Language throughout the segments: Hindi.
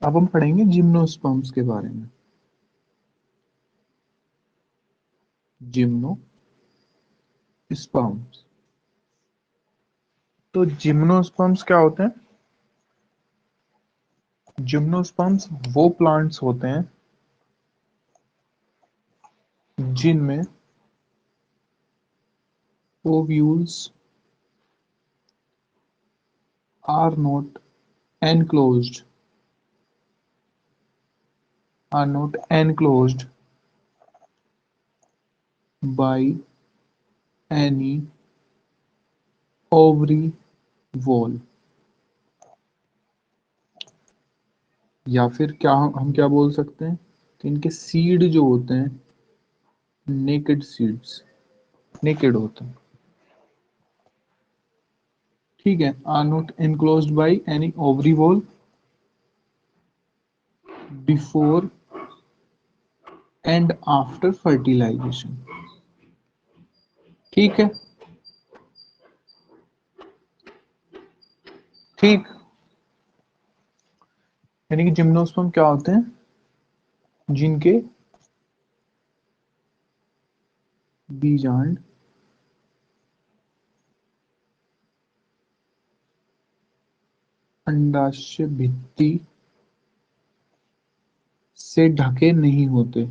अब हम पढ़ेंगे जिम्नोस्पर्म्स के बारे में। जिम्नोस्पर्म्स, तो जिम्नोस्पर्म्स क्या होते हैं? जिम्नोस्पर्म्स वो प्लांट्स होते हैं जिनमें ovules are not enclosed are not enclosed by any ovary wall। या फिर क्या हम क्या बोल सकते हैं कि इनके सीड जो होते हैं नेकेड सीड्स, नेकेड होते हैं। ठीक है, are not enclosed by any ovary wall before and after fertilization. ठीक है, ठीक। यानी कि जिम्नोस्पर्म क्या होते हैं? जिनके बीजांड अंडाशय भित्ति से ढके नहीं होते।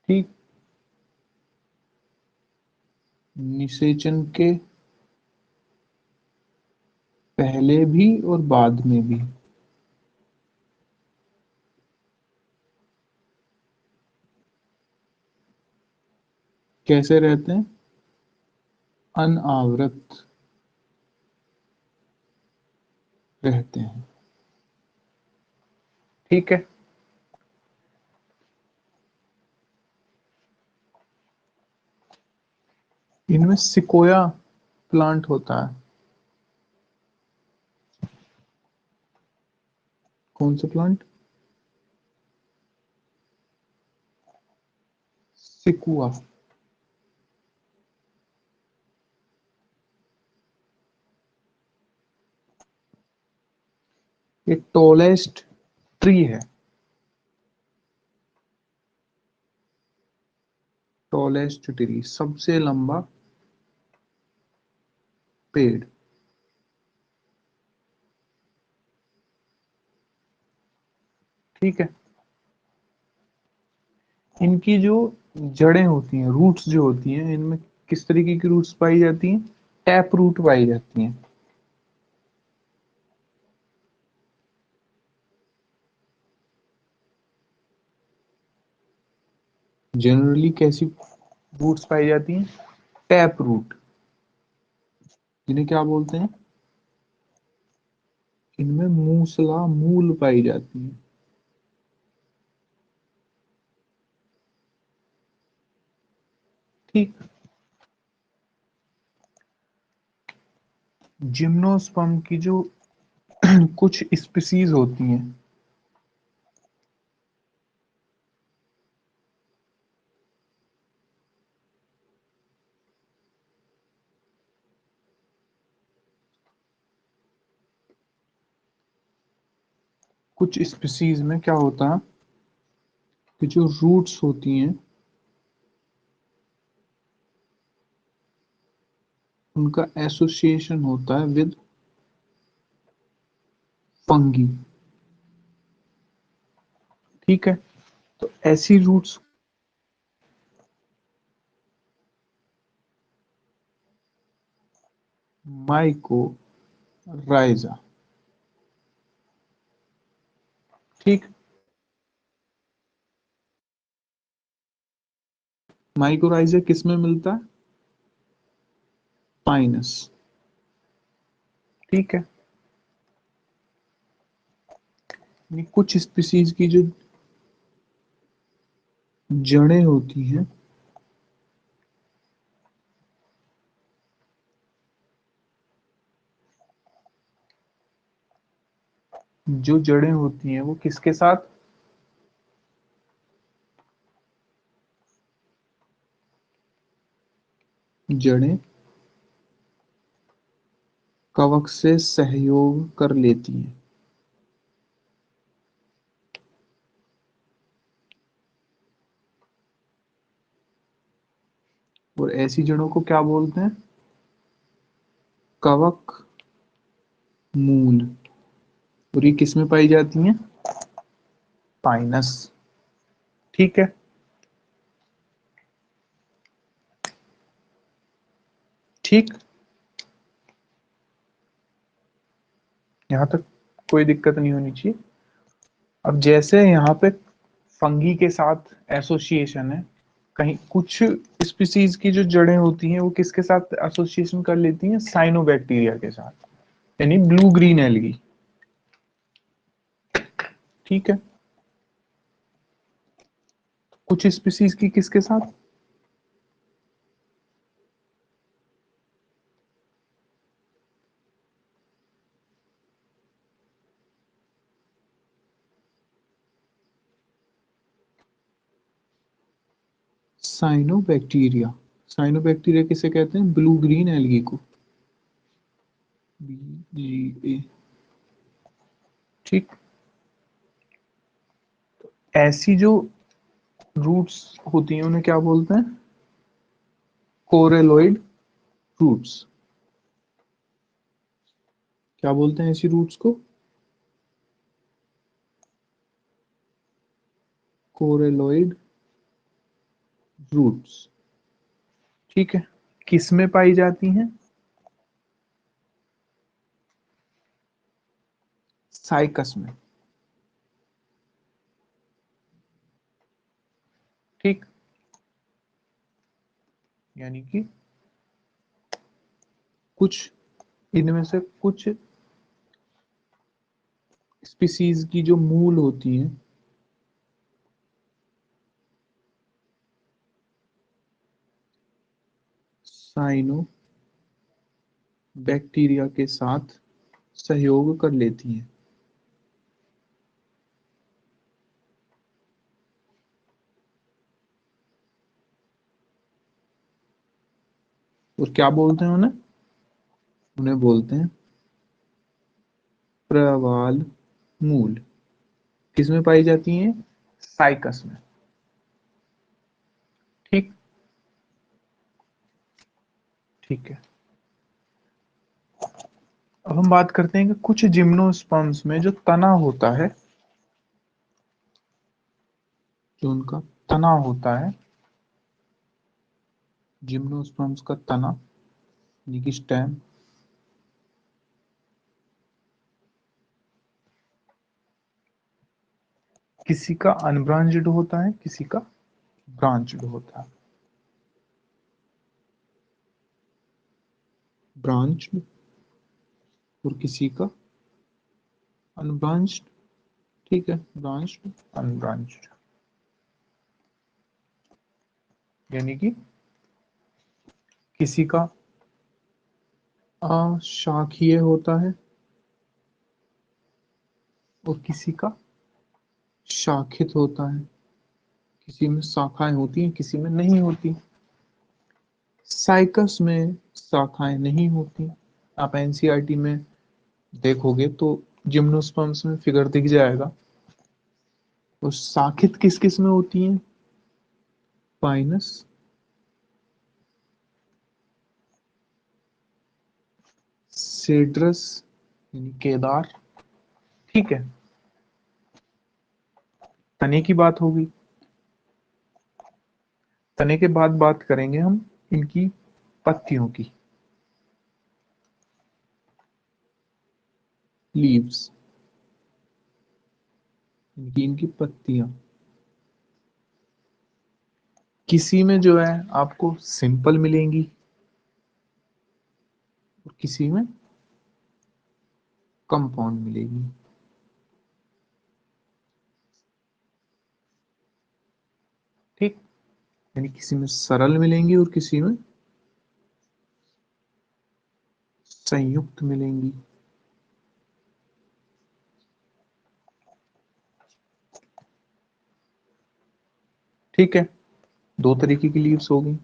ठीक, निषेचन के पहले भी और बाद में भी। कैसे रहते हैं? अनावृत रहते हैं। ठीक है, इनमें सिकोया प्लांट होता है। कौन सा प्लांट? सिकुआ। ये टॉलेस्ट ट्री है, टॉलेस्ट ट्री, सबसे लंबा पेड़। ठीक है, इनकी जो जड़ें होती हैं, रूट्स जो होती हैं, इनमें किस तरीके की रूट्स पाई जाती हैं? टैप रूट पाई जाती हैं। जनरली कैसी रूट्स पाई जाती हैं? टैप रूट, जिन्हें क्या बोलते हैं? इनमें मूसला मूल पाई जाती है। ठीक, जिम्नोस्पर्म की जो कुछ स्पीसीज होती हैं, कुछ स्पीसीज में क्या होता है कि जो रूट्स होती हैं उनका एसोसिएशन होता है विद फंगी। ठीक है, तो ऐसी रूट्स माइकोराइजा। ठीक, माइकोराइजा किस में मिलता है? पाइनस। ठीक है, ये कुछ स्पीसीज की जो जड़ें होती हैं, जो जड़ें होती हैं वो किसके साथ? जड़ें कवक से सहयोग कर लेती हैं। और ऐसी जड़ों को क्या बोलते हैं? कवक मूल। और ये किस में पाई जाती हैं? पाइनस। ठीक है। ठीक, यहां तक कोई दिक्कत नहीं होनी चाहिए। अब जैसे यहाँ पे फंगी के साथ एसोसिएशन है, कहीं कुछ स्पीसीज की जो जड़ें होती हैं वो किसके साथ एसोसिएशन कर लेती हैं? साइनोबैक्टीरिया के साथ, यानी ब्लू ग्रीन एल्गी। ठीक है। कुछ स्पीसीज की किसके साथ? साइनोबैक्टीरिया। साइनोबैक्टीरिया किसे कहते हैं? ब्लू ग्रीन एल्गी को। BGA। ठीक। ऐसी जो रूट्स होती हैं उन्हें क्या बोलते हैं? Coralloid roots. क्या बोलते हैं ऐसी रूट्स को? Coralloid roots. ठीक है। किस में पाई जाती हैं? साइकस में। ठीक। यानी कि कुछ इनमें से कुछ स्पीसीज की जो मूल होती हैं साइनो बैक्टीरिया के साथ सहयोग कर लेती हैं। और क्या बोलते हैं उन्हें? उन्हें बोलते हैं प्रवाल मूल। किसमें पाई जाती हैं? साइकस में। ठीक। ठीक है। अब हम बात करते हैं कि कुछ जिम्नोस्पर्म्स में जो तना होता है, जो उनका तना होता है, जिम्नोस्पर्म्स का तना यानी कि स्टेम, किसी का अनब्रांच्ड होता है, किसी का ब्रांच्ड होता है। ब्रांच्ड और किसी का अनब्रांच्ड। ठीक है, ब्रांच्ड अनब्रांच्ड, यानी कि किसी का अशाखीय होता है और किसी का शाखित होता है। किसी में शाखाएं होती हैं, किसी में नहीं होती। साइकस में शाखाएं नहीं होती। आप एनसीईआरटी में देखोगे तो जिम्नोस्पर्म्स में फिगर दिख जाएगा। और शाखित किस किस में होती हैं? पाइनस, सेड्रस यानी केदार। ठीक है। तने की बात होगी। तने के बाद बात करेंगे हम इनकी पत्तियों की। लीव्स, इनकी पत्तियां। किसी में जो है आपको सिंपल मिलेंगी और किसी में कंपाउंड मिलेगी। ठीक। यानी किसी में सरल मिलेंगी और किसी में संयुक्त मिलेंगी। ठीक है। दो तरीके की लीव्स हो गई।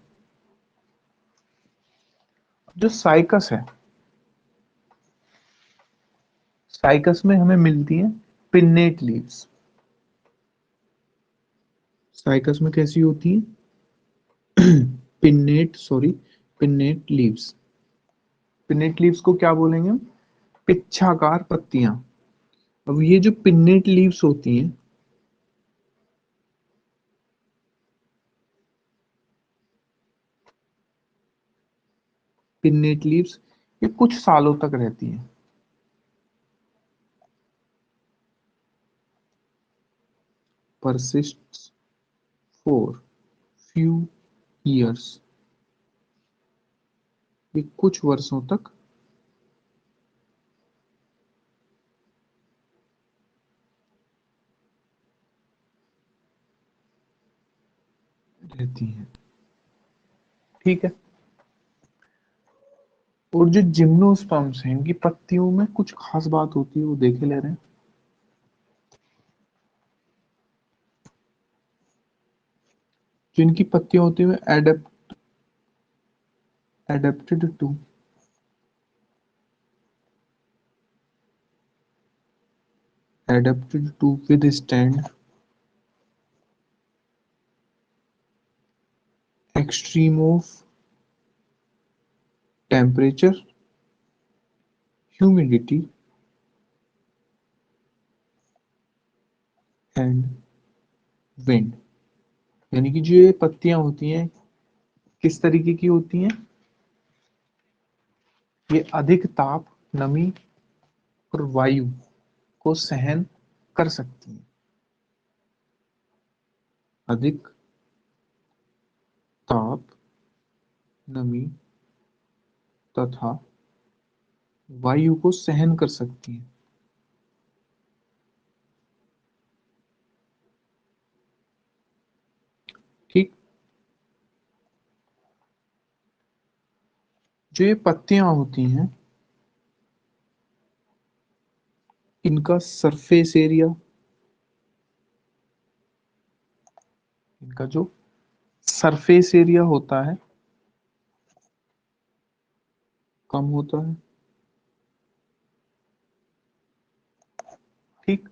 जो साइकस है, साइकस में हमें मिलती हैं पिन्नेट लीव्स। साइकस में कैसी होती है? Pennate leaves. पिन्नेट लीव्स को क्या बोलेंगे हम? पिच्छाकार पत्तियां। अब ये जो पिन्नेट लीव्स होती हैं, पिन्नेट लीव्स, ये कुछ सालों तक रहती हैं। परसिस्ट्स फॉर फ्यू ईयर्स, ये कुछ वर्षों तक रहती हैं। ठीक है। और जो जिम्नोस्पर्म्स हैं, इनकी पत्तियों में कुछ खास बात होती है, वो देखे ले रहे हैं। जो इनकी पत्तियां होती है adapted to withstand extreme of temperature, humidity and wind। यानी कि जो ये पत्तियां होती हैं, किस तरीके की होती हैं? ये अधिक ताप, नमी और वायु को सहन कर सकती हैं। अधिक ताप, नमी तथा वायु को सहन कर सकती हैं। ठीक। जो ये पत्तियां होती हैं, इनका सरफेस एरिया, इनका जो सरफेस एरिया होता है, कम होता है। ठीक।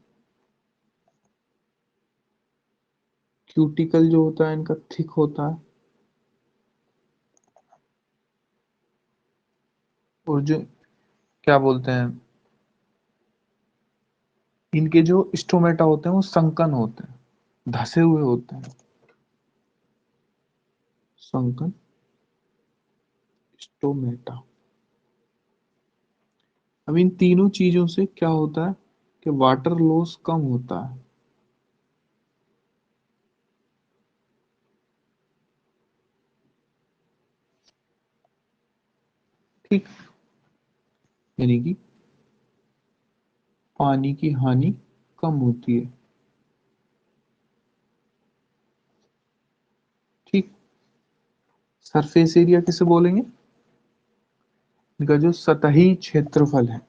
क्यूटिकल जो होता है इनका थिक होता है। और जो क्या बोलते हैं, इनके जो स्टोमेटा होते हैं वो संकन होते हैं, धसे हुए होते हैं। Sunken stomata. अब इन तीनों चीजों से क्या होता है कि वाटर लॉस कम होता है। ठीक। यानी कि पानी की हानि कम होती है। ठीक। सरफेस एरिया किसे बोलेंगे? इनका जो सतही क्षेत्रफल है,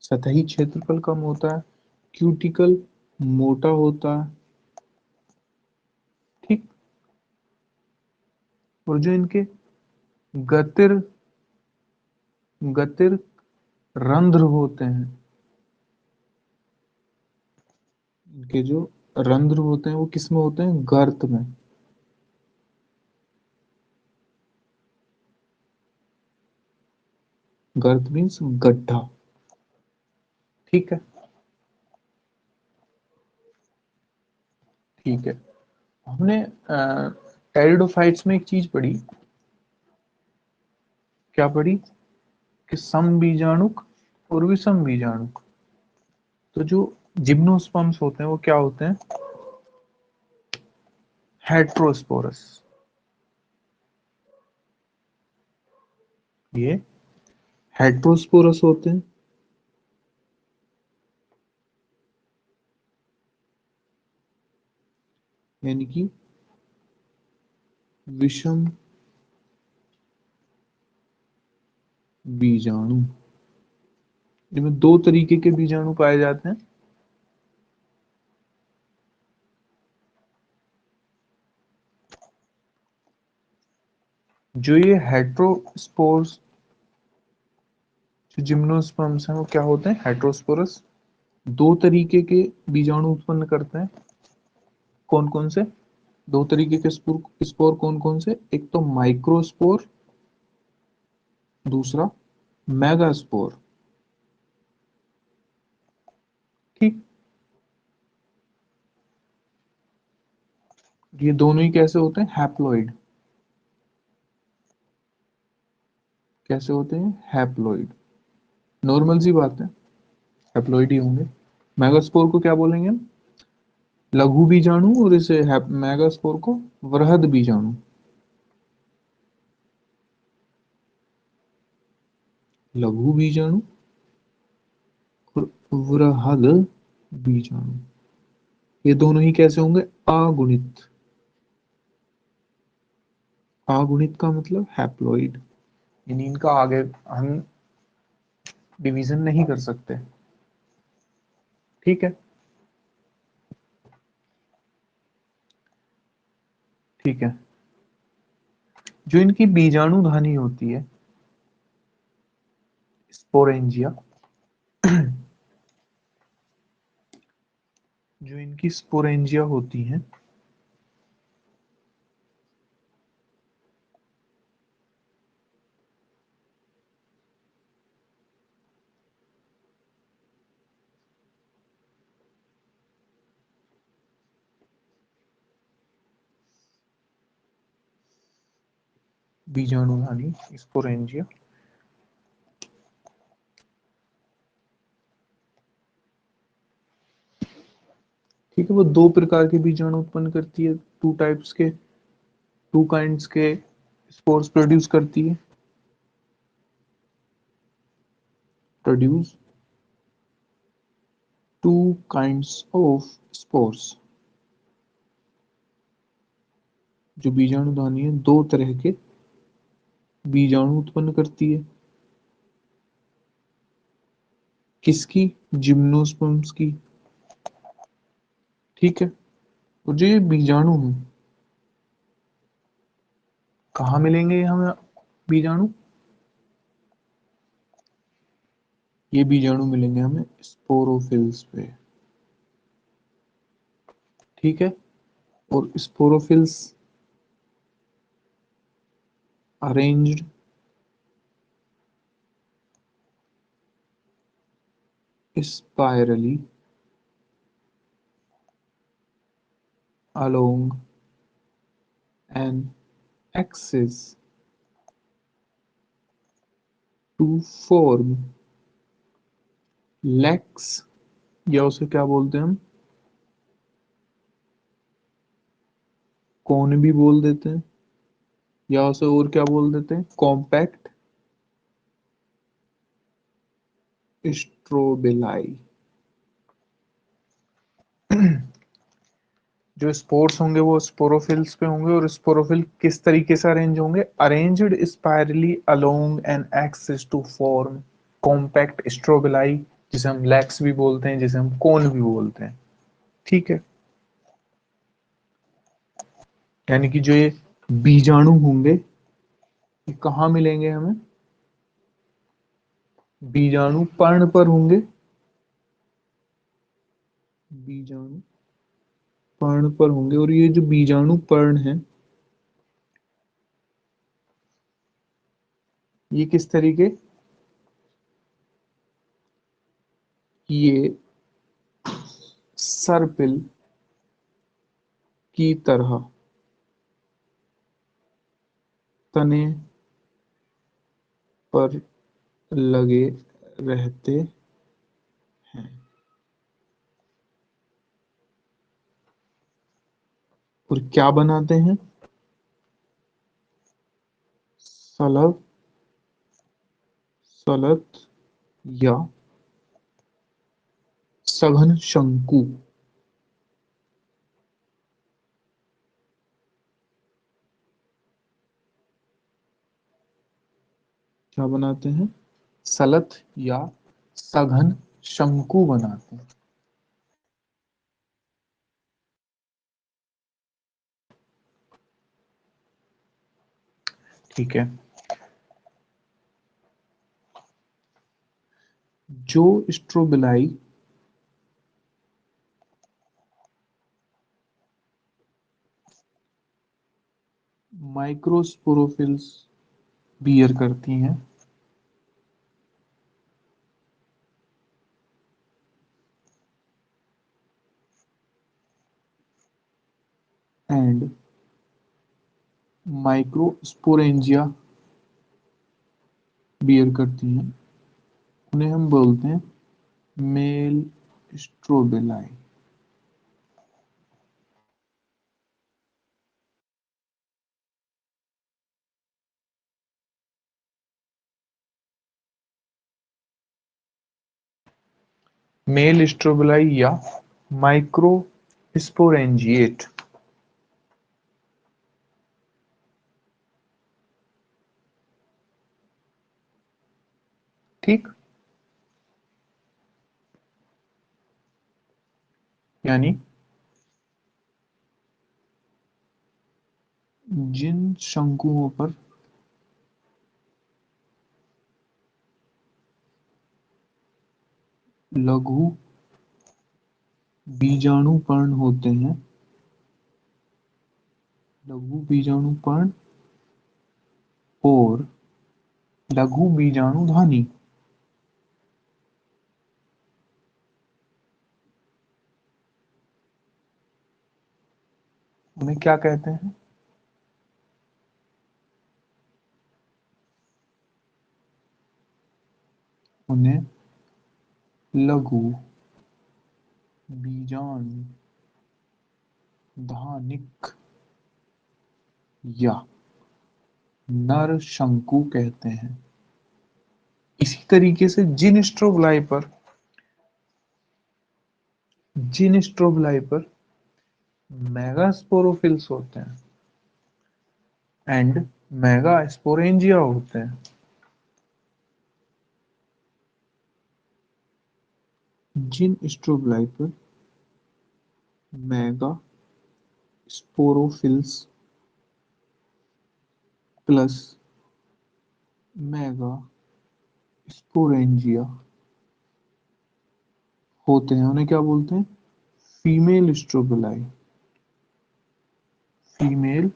सतही क्षेत्रफल कम होता है। क्यूटिकल मोटा होता है। ठीक। और जो इनके गतिर गतिर रंध्र होते हैं, इनके जो रंध्र होते हैं वो किस में होते हैं? गर्त में। गर्त मीन्स गड्ढा। ठीक है। ठीक है। हमने टेरिडोफाइट्स में एक चीज पढ़ी। क्या पढ़ी? कि समबीजाणुक और विषम बीजाणुक। तो जो जिम्नोस्पर्म्स होते हैं वो क्या होते हैं? हेट्रोस्पोरस। ये हेट्रोस्पोरस होते हैं। यानी कि विषम बीजाणु। इनमें दो तरीके के बीजाणु पाए जाते हैं। जो ये हेट्रोस्पोर्स, जो जिम्नोस्पर्म्स हैं वो क्या होते हैं, हेट्रोस्पोरस। दो तरीके के बीजाणु उत्पन्न करते हैं। कौन कौन से? दो तरीके के स्पोर स्पोर कौन कौन से? एक तो माइक्रोस्पोर, दूसरा मेगास्पोर। ठीक। ये दोनों ही कैसे होते हैं? हैप्लॉइड। कैसे होते हैं? हैप्लॉइड। नॉर्मल सी बात है, हैप्लॉइड ही होंगे। मेगास्पोर को क्या बोलेंगे हम? लघु बीजाणु। और इसे मेगास्पोर को वृहद बीजाणु। लघु बीजाणु और वृहद बीजाणु, ये दोनों ही कैसे होंगे? अगुणित। अगुणित का मतलब हैप्लॉइड, यानी इनका आगे हम डिवीजन नहीं कर सकते। ठीक है, ठीक है। जो इनकी बीजाणु धानी होती है, स्पोरेंजिया, जो इनकी स्पोरेंजिया होती है, बीजाणु धानी स्पोरेंजिया, ठीक है, वो दो प्रकार के बीजाणु उत्पन्न करती है, टू टाइप्स के, टू काइंड्स के स्पोर्स प्रोड्यूस करती है। Produce two kinds of spores. जो बीजाणु धानी है दो तरह के बीजाणु उत्पन्न करती है। किसकी? जिम्नोस्पर्म्स की। ठीक है। और जो ये बीजाणु हैं, कहाँ मिलेंगे ये हमें बीजाणु? ये बीजाणु मिलेंगे हमें स्पोरोफिल्स पे। ठीक है। और sporophylls arranged spirally along an axis to form legs, या उसे क्या बोलते हैं हम? कोन भी बोल देते हैं, या उसे और क्या बोल देते हैं? Compact strobili. जो स्पोर्स होंगे वो स्पोरोफिल्स पे होंगे, और स्पोरोफिल किस तरीके से अरेंज होंगे? Arranged spirally along an axis to form compact strobili, जिसे हम लैक्स भी बोलते हैं, जिसे हम कोन भी बोलते हैं। ठीक है। यानी कि जो ये बीजाणु होंगे ये कहाँ मिलेंगे हमें? बीजाणु पर्ण पर होंगे। बीजाणु पर्ण पर होंगे, और ये जो बीजाणु पर्ण है ये किस तरीके? ये सर्पिल की तरह तने पर लगे रहते हैं, और क्या बनाते हैं? सलभ सलत या सघन शंकु। क्या बनाते हैं? सलत या सघन शंकु बनाते हैं। ठीक है, जो स्ट्रोबिलाई माइक्रोस्पोरोफिल्स बियर करती हैं एंड माइक्रोस्पोरेंजिया बियर करती हैं, उन्हें हम बोलते हैं मेल स्ट्रोबिलाई। मेल स्ट्रोबिलाई या माइक्रोस्पोरेंजिएट। ठीक, यानी जिन शंकुओं पर लघु बीजाणु पर्ण होते हैं, लघु बीजाणु पर्ण और लघु बीजाणु धानी, उन्हें क्या कहते हैं? उन्हें लघु बीजाणु धानिक या नर शंकु कहते हैं। इसी तरीके से जिन स्ट्रोबलाई पर मेगास्पोरोफिल्स होते हैं एंड मेगास्पोरेंजिया होते हैं, जिन स्ट्रोबलाई पर मेगास्पोरोफिल्स प्लस मेगास्पोरेंजिया होते हैं, उन्हें क्या बोलते हैं? फीमेल स्ट्रोबलाई, फीमेल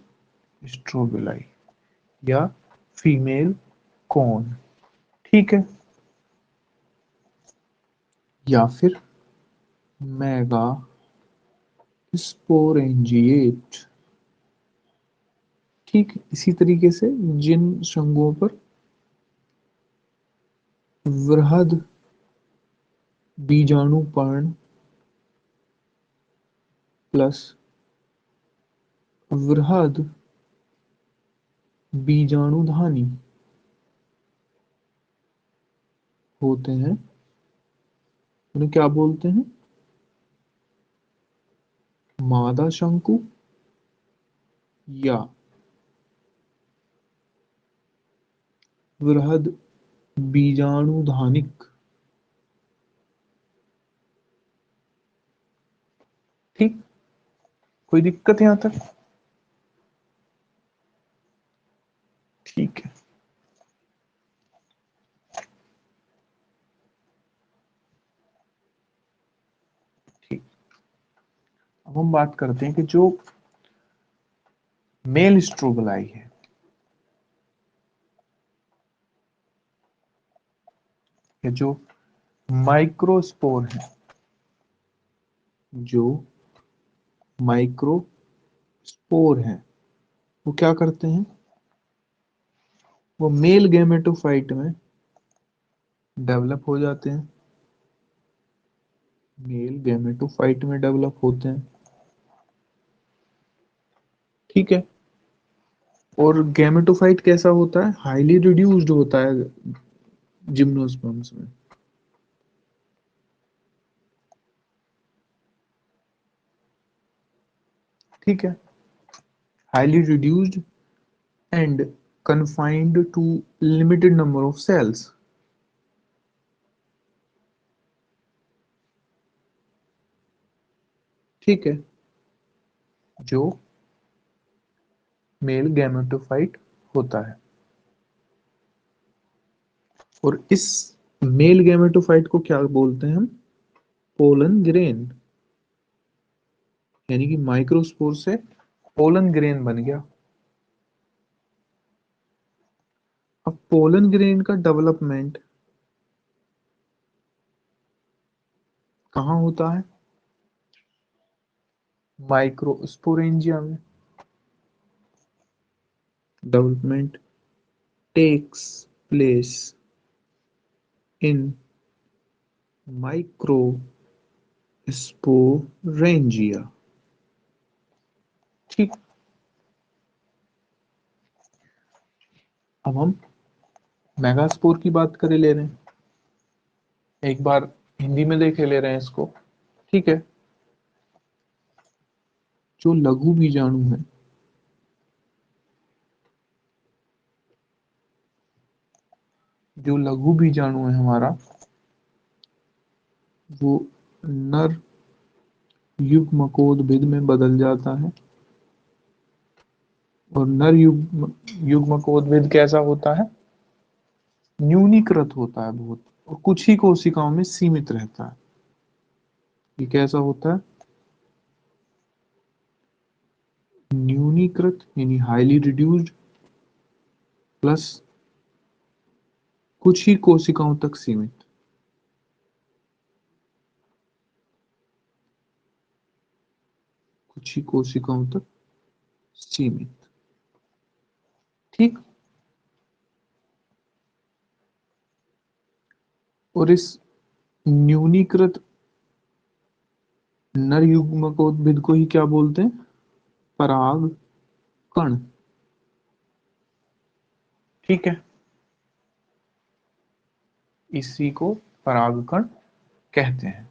स्ट्रोबलाई या फीमेल कौन। ठीक है, या फिर मेगा स्पोरेंजिएट। ठीक, इसी तरीके से जिन संघों पर वृहद बीजाणु पर्ण प्लस वृहद बीजाणुधानी होते हैं, उन्हें क्या बोलते हैं? मादा शंकु या वृहद बीजाणुधानिक। ठीक, कोई दिक्कत यहां तक? ठीक है, ठीक। अब हम बात करते हैं कि जो मेल स्ट्रोबलाई है, या जो माइक्रोस्पोर है, जो माइक्रोस्पोर है, वो क्या करते हैं? वो मेल गैमेटोफाइट में डेवलप हो जाते हैं, मेल गैमेटोफाइट में डेवलप होते हैं। ठीक है, और गैमेटोफाइट कैसा होता है? हाईली रिड्यूस्ड होता है जिम्नोस्पर्म्स में। ठीक है, highly reduced and confined to limited number of cells। ठीक है, जो मेल गैमेटोफाइट होता है। और इस मेल गैमेटोफाइट को क्या बोलते हैं हम? Pollen grain. यानी कि माइक्रोस्पोर से पोलन ग्रेन बन गया। अब पोलन ग्रेन का डेवलपमेंट कहाँ होता है? माइक्रोस्पोरेंजिया में। Development takes place in microsporangia. ठीक। अब हम मेगास्पोर की बात करे ले रहे हैं, एक बार हिंदी में देखे ले रहे हैं इसको। ठीक है। जो लघु बीजाणु है, जो लघु बीजाणु है हमारा, वो नर युग्मकोद्भिद में बदल जाता है। और नर युग्मकोद्भिद कैसा होता है? न्यूनीकृत होता है बहुत, और कुछ ही कोशिकाओं में सीमित रहता है। ये कैसा होता है? न्यूनीकृत यानी हाईली रिड्यूस्ड, प्लस कुछ ही कोशिकाओं तक सीमित। कुछ ही कोशिकाओं तक सीमित। ठीक। और इस न्यूनीकृत नर युग्मकोद्भिद को ही क्या बोलते हैं? पराग कण। ठीक है। इसी को परागकण कहते हैं।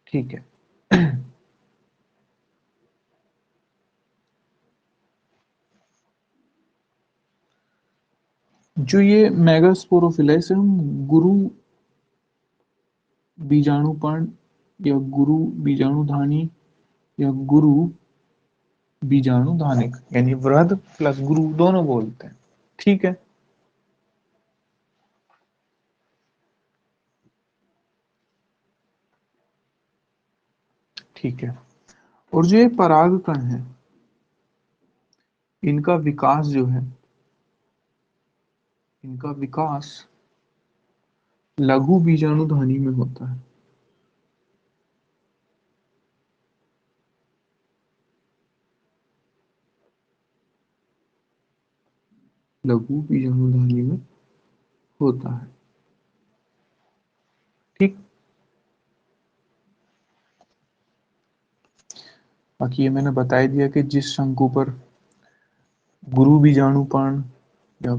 ठीक है। जो ये मेगास्पोरोफिला, इसे हम गुरु बीजाणुपर्ण या गुरु बीजाणुधानी या गुरु बीजाणुधानिक यानी वृहद प्लस गुरु दोनों बोलते हैं। ठीक है। ठीक है। और जो ये परागकण है, इनका विकास जो है, इनका विकास लघु बीजाणुधानी में होता है। लघु बीजाणुधानी में होता है। ठीक। बाकी ये मैंने बता ही दिया कि जिस शंकु पर गुरु बीजाणुपर्ण या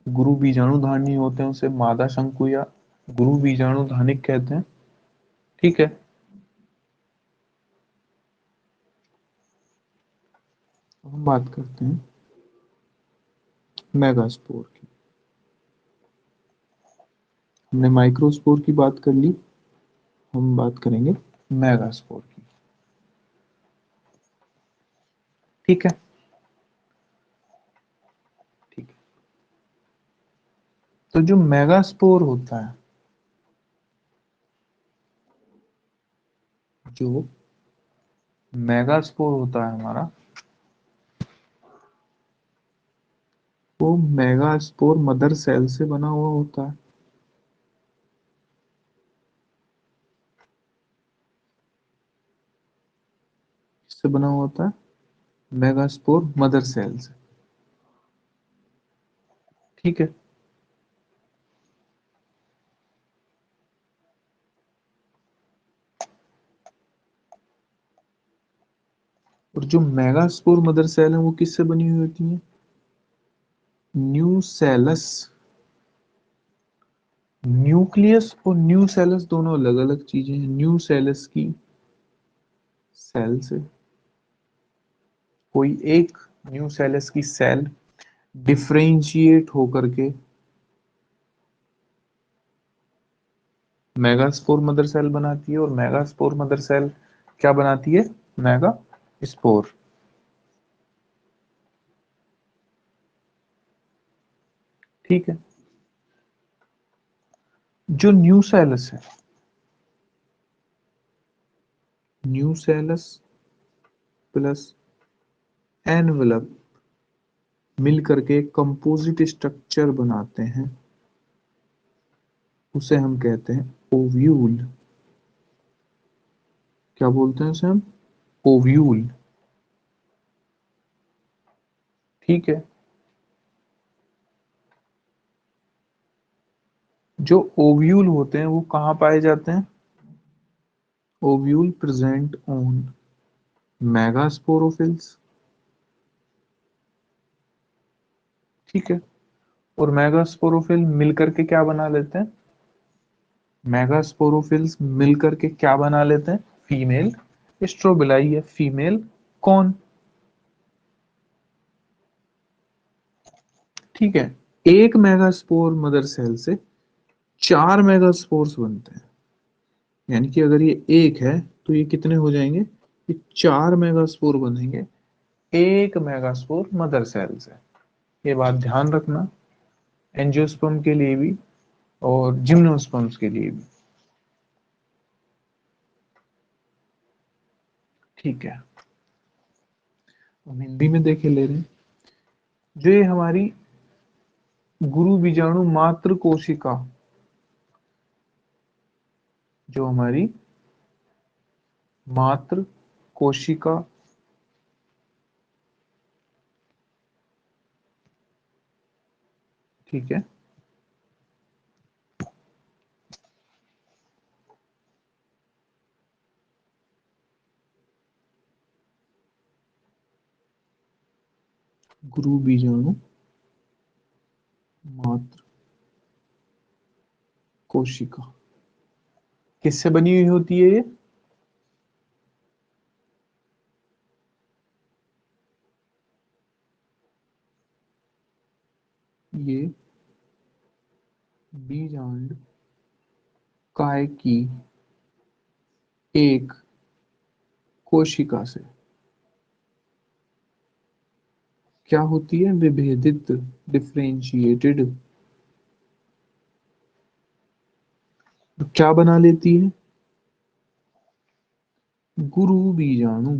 गुरु बीजाणुधानी होते हैं उसे मादा शंकु या गुरु बीजाणुधानिक कहते हैं। ठीक है। अब हम बात करते हैं मेगास्पोर की। हमने माइक्रोस्पोर की बात कर ली, हम बात करेंगे मेगास्पोर की। ठीक है। ठीक है। तो जो मेगास्पोर होता है, जो मेगास्पोर होता है हमारा, वो मेगास्पोर मदर सेल से बना हुआ होता है। किससे बना हुआ होता है? मेगास्पोर मदर सेल से। ठीक है। और जो मेगास्पोर मदर सेल है वो किससे बनी हुई होती है? न्यूसेलस। न्यूक्लियस और न्यूसेलस दोनों अलग अलग चीजें हैं। न्यूसेलस की सेल से, कोई एक न्यूसेलस की सेल डिफरेंशिएट होकर के मेगास्पोर मदर सेल बनाती है, और मेगास्पोर मदर सेल क्या बनाती है? Mega spore. ठीक है। जो न्यूसेलस है, न्यूसेलस प्लस एनवेलप मिल करके एक कंपोजिट स्ट्रक्चर बनाते हैं, उसे हम कहते हैं ओव्यूल। क्या बोलते हैं उसे हम? ओव्यूल। ठीक है। जो ओव्यूल होते हैं वो कहाँ पाए जाते हैं? Ovule present on megasporophylls. ठीक है। और मेगास्पोरोफिल मिलकर के क्या बना लेते हैं? मेगास्पोरोफिल्स मिलकर के क्या बना लेते हैं? फीमेल स्ट्रोबिलाई या फीमेल कॉन। ठीक है। एक मेगास्पोर मदर सेल से 4 मेगास्पोर्स बनते हैं, यानी कि अगर ये एक है तो ये कितने हो जाएंगे? ये 4 मेगास्पोर बनेंगे एक मेगास्पोर मदर सेल से। ये बात ध्यान रखना, एंजियोस्पर्म के लिए भी और जिम्नोस्पर्म्स के लिए भी। ठीक है। हम हिंदी में देखे ले रहे हैं। जो ये हमारी गुरु बीजाणु मात्र कोशिका, जो हमारी मात्र कोशिका ठीक है, गुरु बीजाणु मात्र कोशिका किससे बनी हुई होती है? ये बीजांड काय की एक कोशिका से क्या होती है? विभेदित, डिफरेंशिएटेड। तो क्या बना लेती है? गुरु बीजाणु।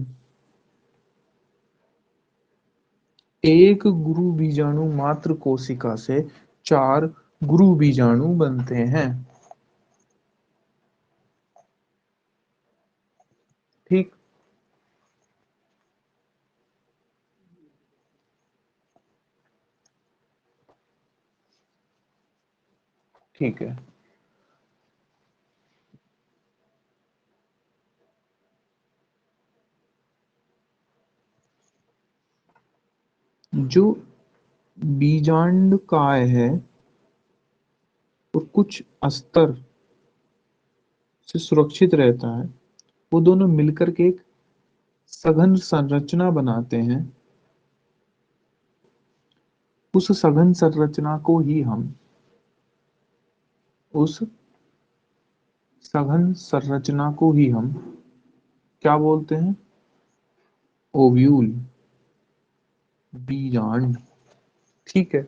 एक गुरु बीजाणु मात्र कोशिका से 4 गुरु बीजाणु बनते हैं। ठीक। ठीक है। जो बीजांड काय है और कुछ अस्तर से सुरक्षित रहता है, वो दोनों मिलकर के एक सघन संरचना बनाते हैं। उस सघन संरचना को ही हम उस सघन संरचना को ही हम क्या बोलते हैं? ओव्यूल, बीजांड। ठीक है।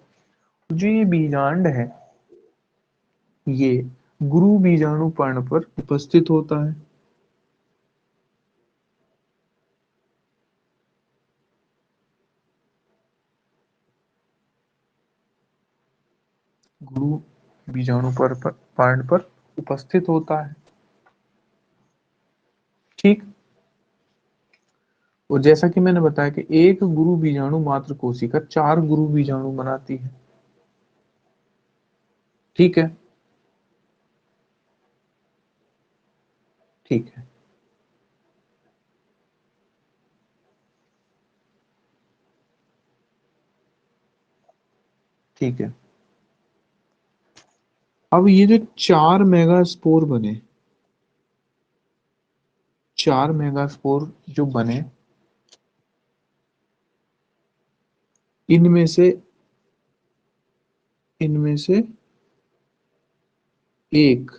जो ये बीजांड है, ये गुरु बीजाणु पर्ण पर उपस्थित होता है। गुरु बीजाणु पर पर्ण पर उपस्थित होता है। ठीक। और जैसा कि मैंने बताया कि एक गुरु बीजाणु मात्र कोशिका 4 गुरु बीजाणु बनाती है। ठीक है। ठीक है। ठीक है। अब ये जो 4 मेगास्पोर बने, 4 मेगास्पोर जो बने, इनमें से इनमें से एक,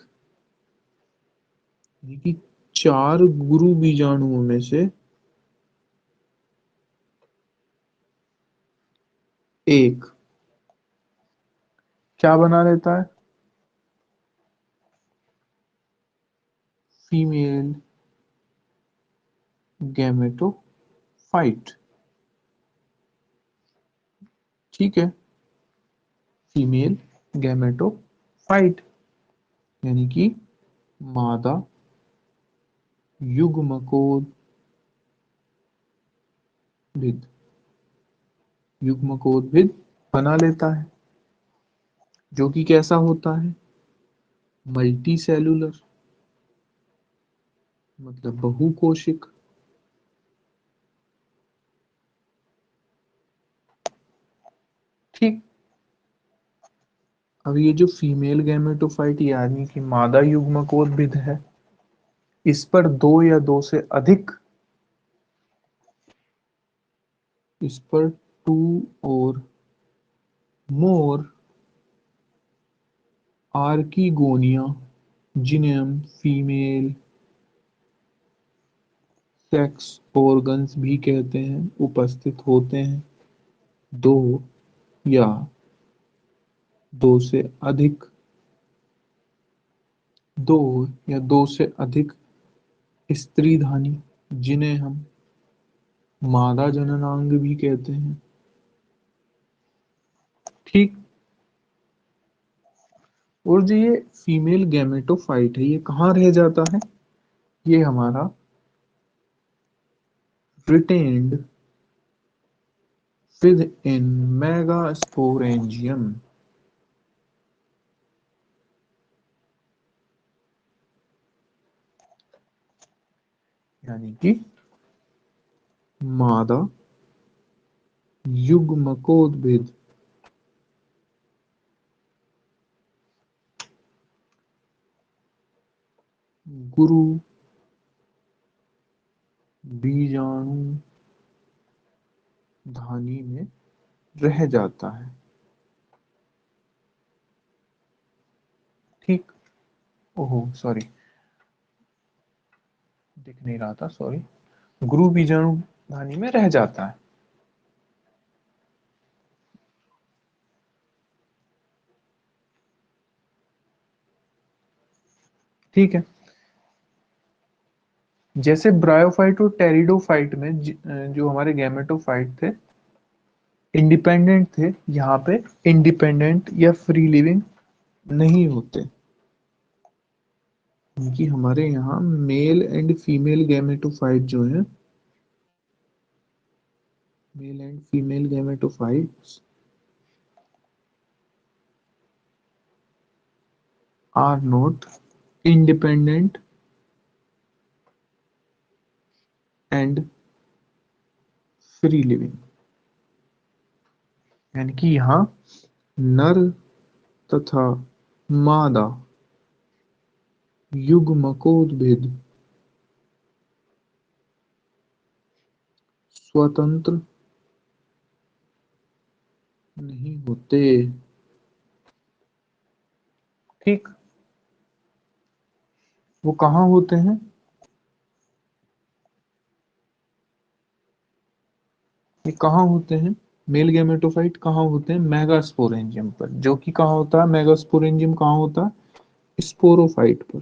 4 गुरु बीजाणुओं में से एक क्या बना लेता है? Female gametophyte. ठीक है, फीमेल गैमेटोफाइट यानी कि मादा युग्मकोद्भिद। युग्मकोद्भिद बना लेता है, जो कि कैसा होता है? मल्टी सेलुलर, मतलब बहुकोशिक। ठीक। अब ये जो फीमेल गैमेटोफाइट यानी कि मादा युग्मकोद्भिद है, इस पर दो या दो से अधिक, इस पर टू और मोर आर्कीगोनिया, जिन्हें हम फीमेल सेक्स ऑर्गन्स भी कहते हैं, उपस्थित होते हैं। दो या दो से अधिक, दो या दो से अधिक स्त्रीधानी, जिन्हें हम मादा जननांग भी कहते हैं। ठीक। और जो ये फीमेल गैमेटोफाइट है, ये कहाँ रह जाता है? ये हमारा रिटेन्ड विद इन मेगास्पोरेंजियम, यानी कि मादा युग्मकोद्भिद गुरु बीजाणु धानी में रह जाता है। ठीक। ओहो सॉरी, दिख नहीं रहा था, सॉरी। गुरु बीजाणु धानी में रह जाता है। ठीक है। जैसे ब्रायोफाइट और टेरिडोफाइट में जो हमारे गैमेटोफाइट थे इंडिपेंडेंट थे, यहाँ पे इंडिपेंडेंट या फ्री लिविंग नहीं होते, क्योंकि हमारे यहाँ मेल एंड फीमेल गैमेटोफाइट जो है, male and female gametophytes are not independent and free living, यानी कि यहाँ नर तथा मादा युग्मकोद्भिद स्वतंत्र नहीं होते। ठीक। वो कहाँ होते हैं? ये कहाँ होते हैं? मेल गैमेटोफाइट कहाँ होते हैं? मेगास्पोरेंजियम पर, जो कि कहाँ होता है? मेगास्पोरेंजियम कहाँ होता है? स्पोरोफाइट पर।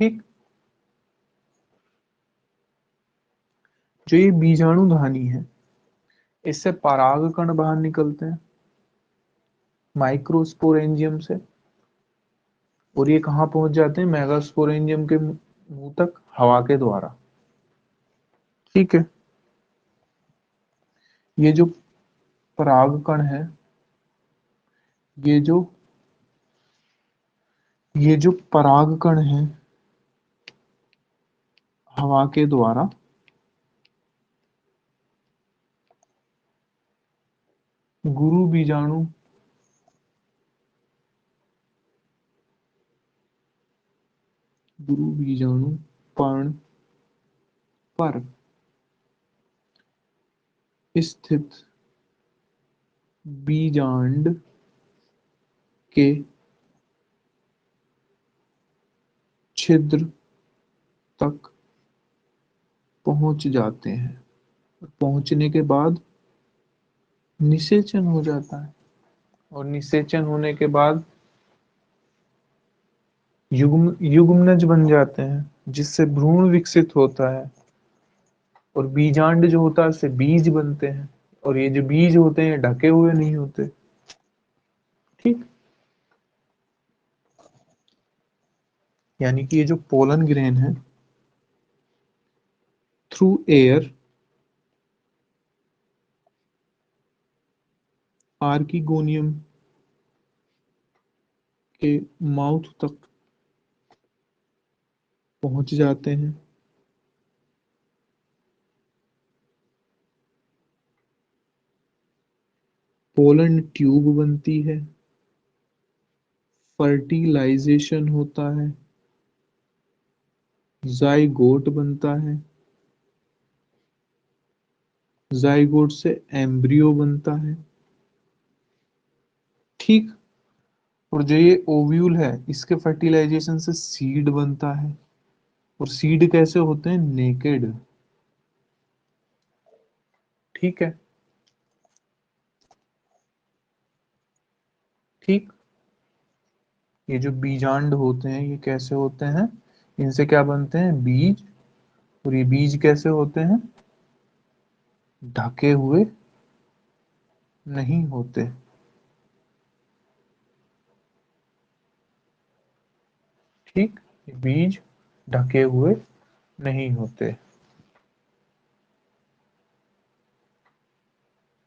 ठीक। जो ये बीजाणु धानी है, इससे परागकण बाहर निकलते हैं माइक्रोस्पोरेंजियम से, और ये कहाँ पहुंच जाते हैं? मेगास्पोरेंजियम के मुंह तक हवा के द्वारा। ठीक है। ये जो परागकण है, ये जो ये जो परागकण है हवा के द्वारा गुरु बीजाणु गुरु बीजाणु पर्ण पर स्थित बीजांड के छिद्र तक पहुंच जाते हैं। और पहुंचने के बाद निषेचन हो जाता है, और निषेचन होने के बाद युग्मनज बन जाते हैं, जिससे भ्रूण विकसित होता है। और बीजांड जो होता है उससे बीज बनते हैं, और ये जो बीज होते हैं ढके हुए नहीं होते। ठीक, यानी कि ये जो पोलन ग्रेन है, थ्रू एयर आर्किगोनियम के माउथ तक पहुंच जाते हैं। पोलन ट्यूब बनती है, फर्टिलाइजेशन होता है, जाइगोट बनता है, जाइगोट से एम्ब्रियो बनता है। ठीक, और जो ये ओव्यूल है इसके फर्टिलाइजेशन से सीड बनता है। और सीड कैसे होते हैं? नेकेड। ठीक है, ठीक। ये जो बीजांड होते हैं ये कैसे होते हैं? इनसे क्या बनते हैं? बीज। और ये बीज कैसे होते हैं? ढके हुए नहीं होते। ठीक, ये बीज ढके हुए नहीं होते।